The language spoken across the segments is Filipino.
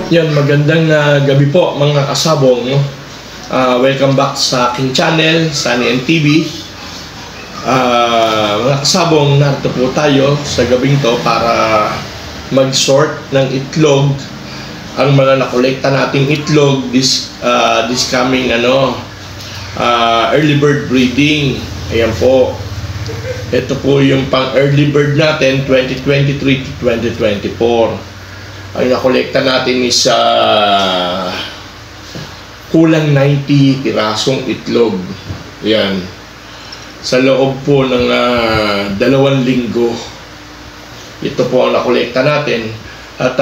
Yan, magandang gabi po mga kasabong, no? Welcome back sa aking channel, Sunny TV. Mga kasabong, narito po tayo sa gabing to para mag-sort ng itlog. Ang mga nakolekta nating itlog this coming early bird breeding. Ayan po. Ito po yung pang early bird natin 2023 to 2024. Ang nakolekta natin is kulang 90 pirasong itlog. Yan. Sa loob po ng 2 linggo. Ito po ang nakolekta natin. At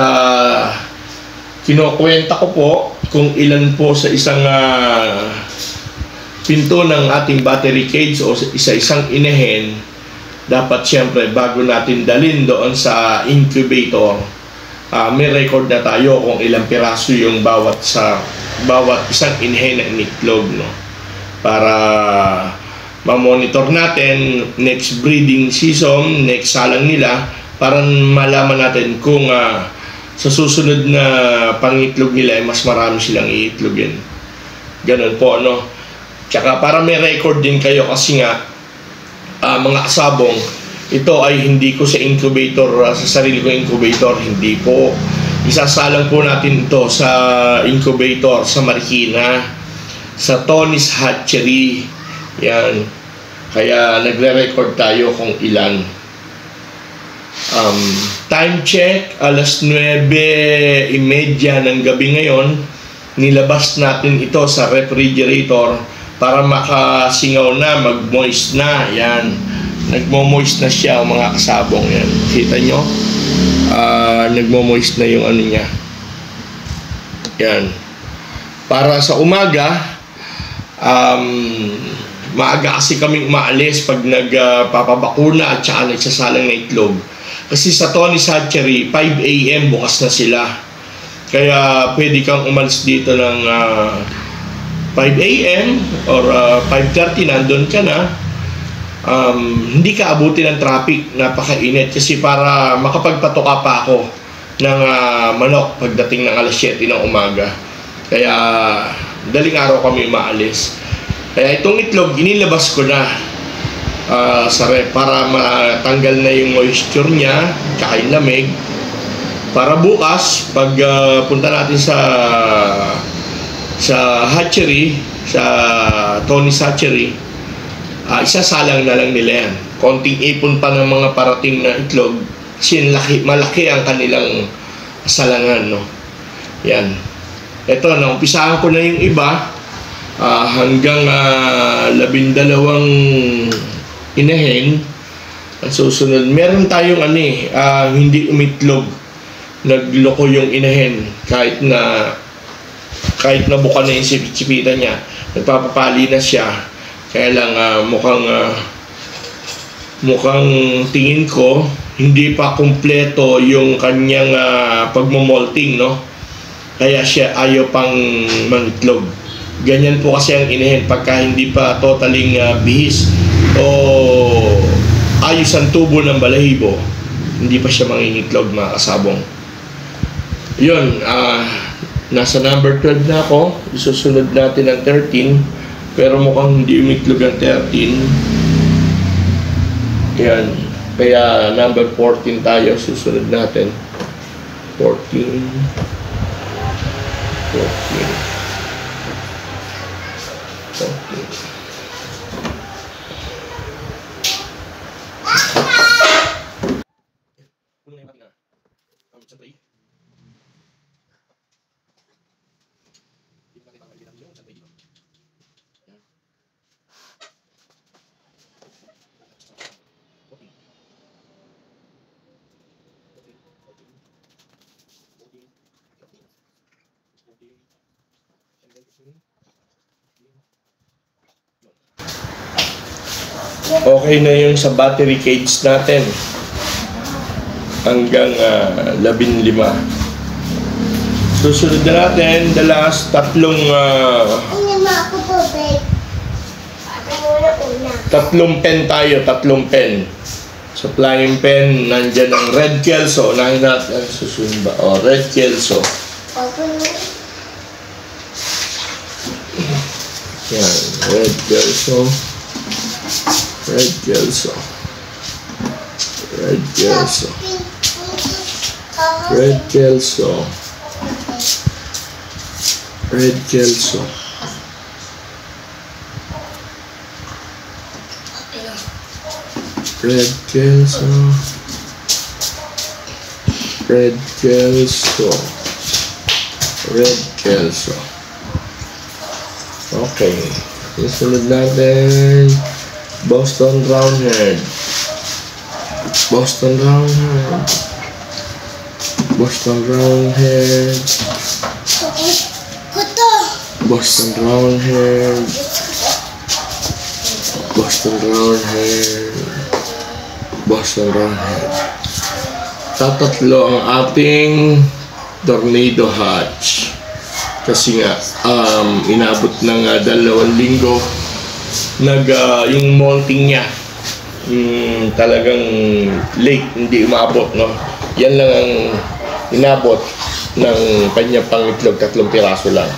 kinukwenta ko po kung ilan po sa isang pinto ng ating battery cage o isa-isang inahin. Dapat siyempre bago natin dalhin doon sa incubator, may record na tayo kung ilang piraso yung bawat isang inahin na initlog, no? Para ma-monitor natin next breeding season, next salang nila, para malaman natin kung sa susunod na pangitlog nila mas marami silang iitlogin. Ganun po, no? Tsaka para may record din kayo kasi nga mga kasabong, ito ay hindi ko sa incubator, sa sarili ko incubator, hindi po. Isasalang po natin ito sa incubator sa Marikina, sa Tony's Hatchery. Yan. Kaya nagre-record tayo kung ilan. Time check, alas 9:30 ng gabi ngayon. Nilabas natin ito sa refrigerator para makasingaw na, mag-moist na. Yan. Nagmo-moist na siya mga kasabong. Yan. Kita nyo? Nagmo-moist na yung ano niya. Yan. Para sa umaga, maaga kasi kaming umaalis pag nagpapabakuna at saka nagsasalang na itlog. Kasi sa Tony's Hatchery, 5 AM bukas na sila. Kaya pwede kang umalis dito ng 5 AM or 5:30, nandun ka na. Hindi ka abutin ng traffic, napakainit kasi para makapagpatoka pa ako ng manok pagdating ng alas 7 ng umaga. Kaya daling araw kami maalis. Kaya itong itlog inilabas ko na sa ref para matanggal na yung moisture niya tsaka yung lamig, para bukas pag punta natin sa hatchery, sa Tony's Hatchery, isasalang na lang nila yan. Konting ipon pa ng mga parating na itlog kasi malaki ang kanilang salangan, no? Yan. Ito, naumpisahan ko na yung iba hanggang 12 inahin. Ang susunod, meron tayong hindi umitlog, nagloko yung inahin kahit na buka na yung sipit-sipitan niya, nagpapapali na siya. Kaya lang mukhang tingin ko hindi pa kumpleto yung kanyang pagmomolting, no? Kaya siya ayaw pang mangitlog. Ganyan po kasi ang inahin pagka hindi pa totaling bihis o ayos ang tubo ng balahibo, hindi pa siya mangingitlog mga kasabong. Yun, nasa number 12 na ako. Isusunod natin ang 13. Pero mukhang hindi umitlog ang 13. Yan. Kaya number 14 tayo. Susunod natin. 14. Okay na yung sa battery cage natin hanggang 15. Susunod na natin the last tatlong pen tayo, tatlong pen. Sa flying pen, nandyan ang Red Kelso. Unahin natin, susunod ba? Red Kelso. Yan, red gelso. Red gelso. Red gelso. Red gelso. Red gelso. Red gelso. Red gelso. Red gelso. Okay. Isunod natin. Boston Roundhead. Boston Roundhead. Boston Roundhead. Boston Roundhead. Boston Roundhead. Boston Roundhead. Tatatlo ang ating tornado hatch. Kasi nga, inabot ng 2 linggo. Yung molting niya, talagang late, hindi umabot, no? Yan lang ang inabot ng kanyang pangitlog, 3 piraso lang.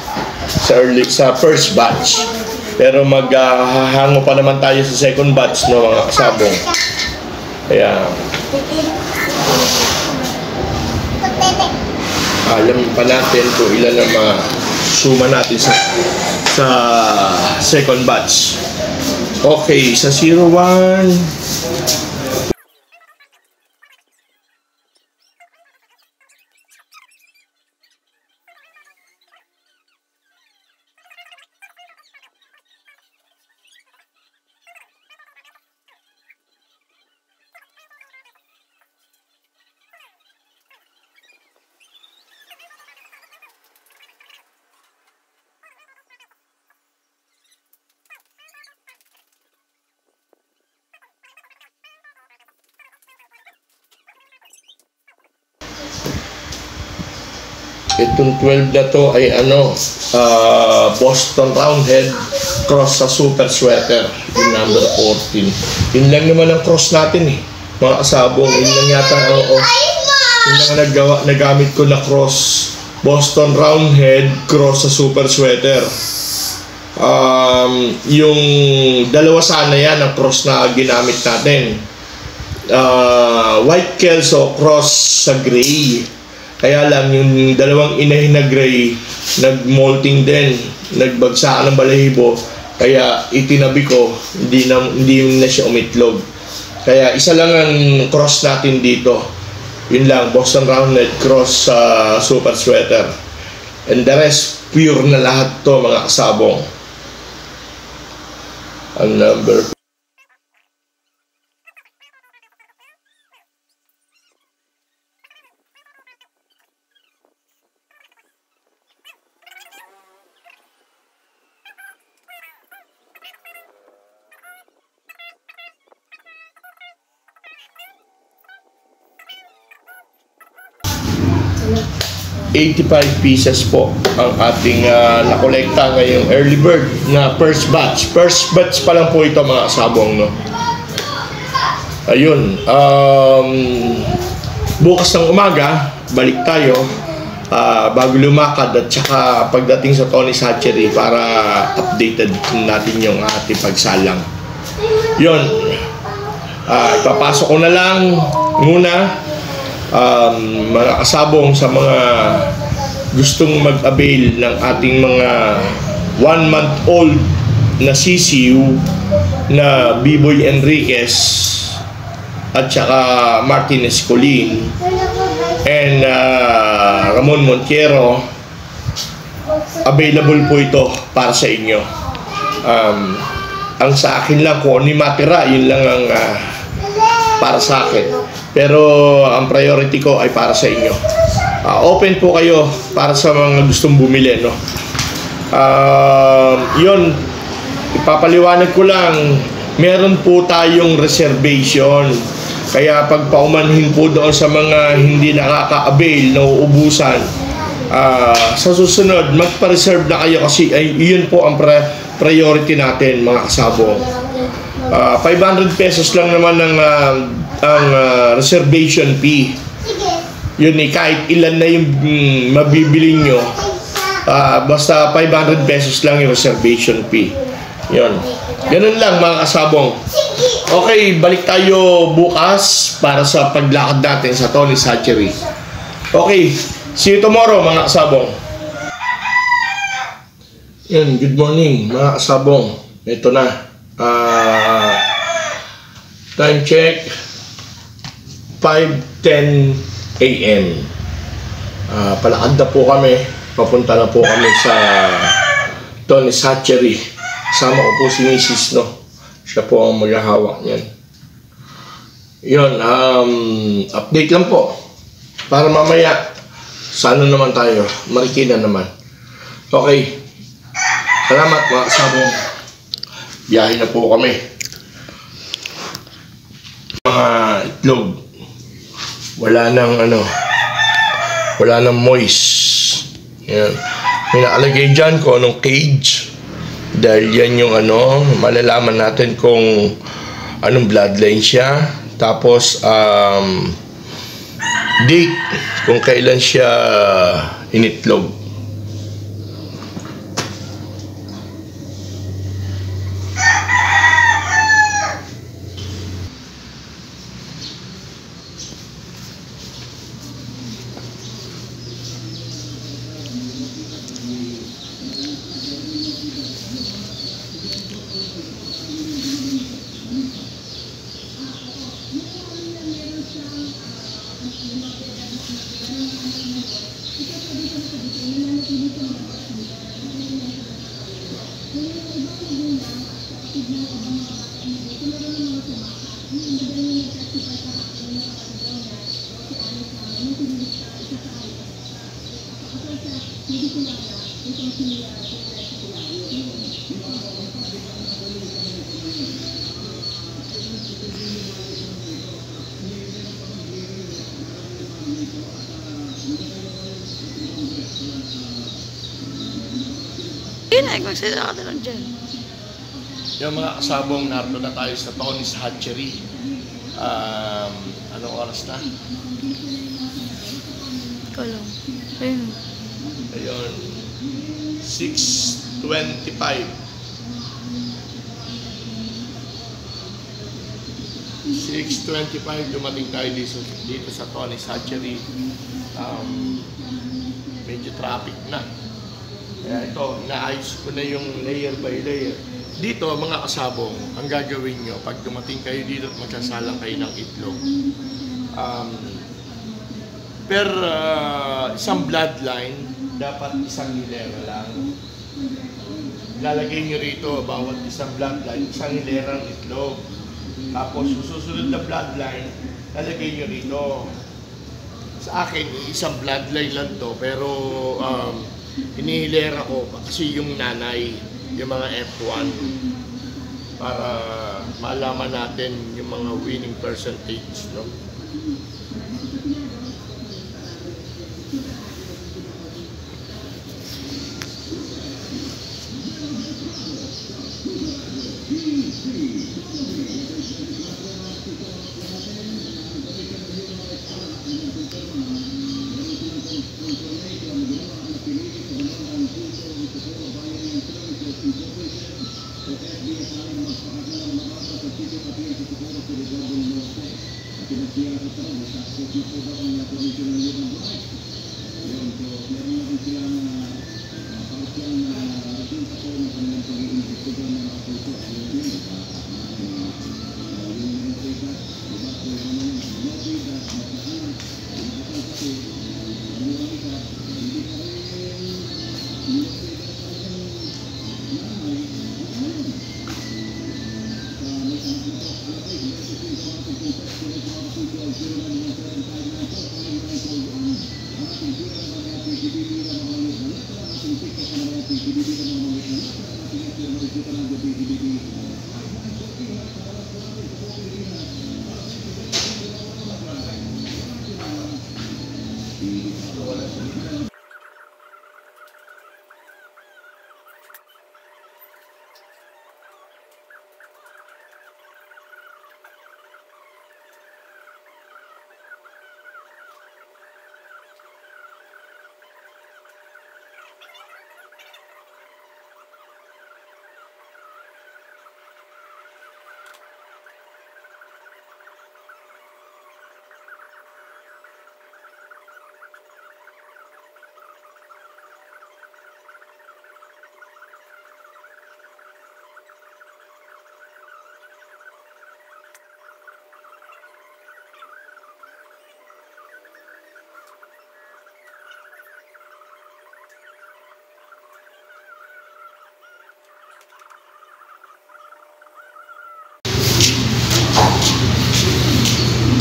Sa first batch. Pero maghahango pa naman tayo sa second batch, no, mga kasabong. Kaya alam pa natin kung ilan ang mga suma natin sa second batch. Okay, sa 01 itong 12 na to ay Boston Roundhead cross sa Super Sweater, yung number 14. Yun lang naman ang cross natin mga kasabong. Yun lang yata yun lang nagamit ko na cross. Boston Roundhead cross sa Super Sweater. Yung dalawa sana yan ang cross na ginamit natin. White Kelso cross sa gray. Kaya lang yung dalawang inahin na gray nag-molting din, nagbagsakan ng balahibo, kaya itinabi ko, hindi na siya umitlog. Kaya isa lang ang cross natin dito. Yun lang, Boston Roundhead cross sa Super Sweater. And the rest, pure na lahat to mga kasabong. Ang number 85 pieces po ang ating nakolekta ngayong early bird na first batch. First batch pa lang po ito mga sabong, no? Ayun. Bukas ng umaga, balik tayo bago lumakad at saka pagdating sa Tony's Hatchery para updated natin yung ating pagsalang. Yun. Ipapasok ko na lang muna mga kasabong sa mga gustong mag-avail ng ating mga 1-month-old na sisiu na Biboy Enriquez at saka Martinez Colin and Ramon Montiero. Available po ito para sa inyo. Ang sa akin lang kung ano matira, yun lang ang para sa akin. Pero ang priority ko ay para sa inyo. Open po kayo para sa mga gustong bumili, no? Yun, ipapaliwanag ko lang, meron po tayong reservation. Kaya pag paumanhin po doon sa mga hindi nakaka-avail, nauubusan, sa susunod, magpa-reserve na kayo kasi ay, yun po ang priority natin mga kasabong. 500 pesos lang naman ang reservation fee. Yun kahit ilan na yung mabibili nyo, basta 500 pesos lang yung reservation fee. Yun. Ganun lang mga kasabong. Okay, balik tayo bukas para sa paglakad natin sa Tony's Hatchery. Okay, see you tomorrow mga kasabong. Yun, good morning mga kasabong. Ito na. Time check. 5:10 a.m. Palakad na po kami. Papunta na po kami sa Tony's Hatchery. Kasama ko po si Mrs. No. Siya po ang maghahawak niyan. Yun, update lang po. Para mamaya, sana naman tayo. Marikina naman. Okay. Salamat mga kasabong. Biyahe na po kami. Mga itlog. Wala nang moist. Yan. May nakalagay dyan kung anong cage. Dahil yan yung malalaman natin kung anong bloodline siya. Tapos, date kung kailan siya initlog. Magsalita ka na lang dyan. Yung mga kasabong, narito na tayo sa Tony's Hatchery. Anong oras na? Ikaw lang. Ayun. Ayun. 6:25. 6:25 dumating tayo dito sa Tony's Hatchery. Medyo traffic na. Kaya ito, inaayos ko na yung layer by layer. Dito, mga kasabong, ang gagawin nyo, pag dumating kayo dito at magsasalang kayo ng itlog, isang bloodline, dapat isang hilera lang. Lalagay nyo rito, bawat isang bloodline, isang hilerang itlog. Tapos, susunod na bloodline, lalagay nyo rito. Sa akin, isang bloodline lang to, pero hinihilera ko kasi yung nanay, yung mga F1 para malaman natin yung mga winning percentage, no?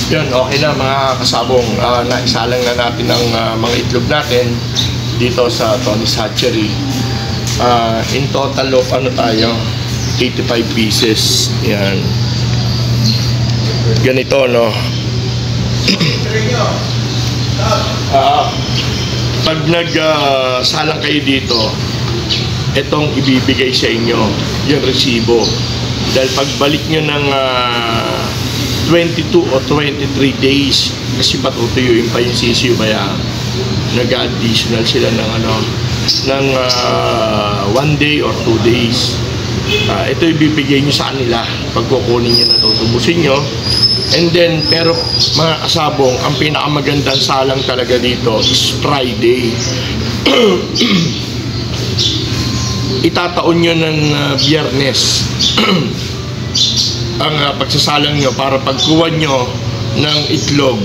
Yun, okay na mga kasabong. Naisalang na natin ang mga itlog natin dito sa Tony's Hatchery. In total of 85 pieces. Yan. Ganito, no? Pag nagsalang kayo dito, itong ibibigay sa inyo, yung resibo. Dahil pagbalik nyo ng 22 o 23 days, kasi patutuyuin pa yung sisiyo, kaya nag-additional sila ng ng 1 day or 2 days. Ito ibibigay nyo sa kanila pag kukunin nyo na tutubusin nyo. And then, pero mga kasabong, ang pinakamagandang salang talaga dito is Friday. Itataon nyo ng Biyernes ang pagsasalang nyo para pagkuha nyo ng itlog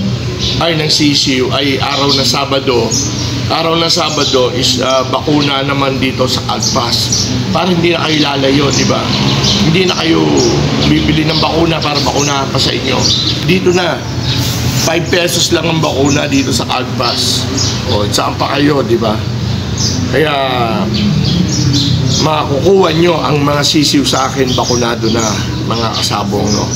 ay ng sisiw ay araw na Sabado. Araw na Sabado is bakuna naman dito sa Agpas. Para hindi na kayo lalayo, di ba? Hindi na kayo bibili ng bakuna para bakuna pa sa inyo. Dito na, 5 pesos lang ang bakuna dito sa Agpas. O, saan pa kayo, di ba? Kaya, makukuha nyo ang mga sisiw sa akin, bakunado na, mga kasabong, no?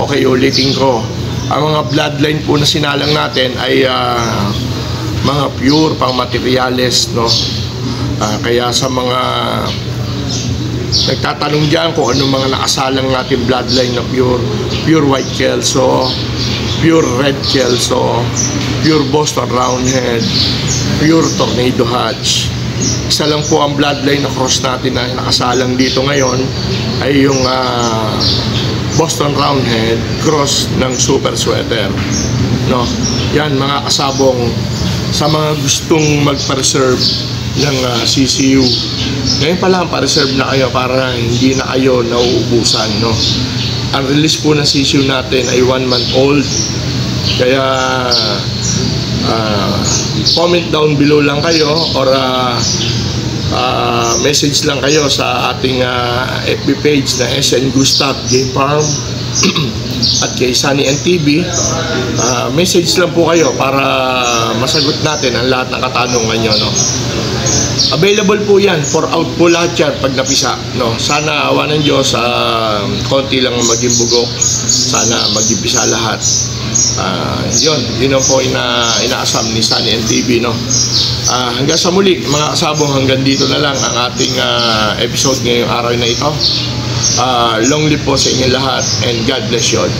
Okay, ulitin ko. Ang mga bloodline po na sinalang natin ay mga pure pang materyales, no? Kaya sa mga nagtatanong dyan kung anong mga nakasalang natin bloodline na pure white kelso, pure red kelso, pure Boston Roundhead, pure Tornado Hatch. Isa lang po ang bloodline na cross natin na nakasalang dito ngayon ay yung Boston Roundhead cross ng Super Sweater, no? Yan mga kasabong, sa mga gustong mag-preserve ng sisiw, ngayon pa lang pa-reserve na kayo para hindi na kayo nauubusan, no? Ang release po ng sisiw natin ay 1 month old. Kaya comment down below lang kayo or message lang kayo sa ating FB page na SN Gustav Game Farm at kay Sunny NTV. Message lang po kayo para masagot natin ang lahat ng katanungan nyo, no? Available po yan, for out po lahat yan pag napisa, no? Sana awa ng Diyos, konti lang maging bugok, sana magipisa lahat. Yun po inaasam ni Sunny NTV, no? Hanggang sa muli mga kasabong, hanggang dito na lang ang ating episode ngayong araw na ito. Long live po sa inyo lahat and God bless you all.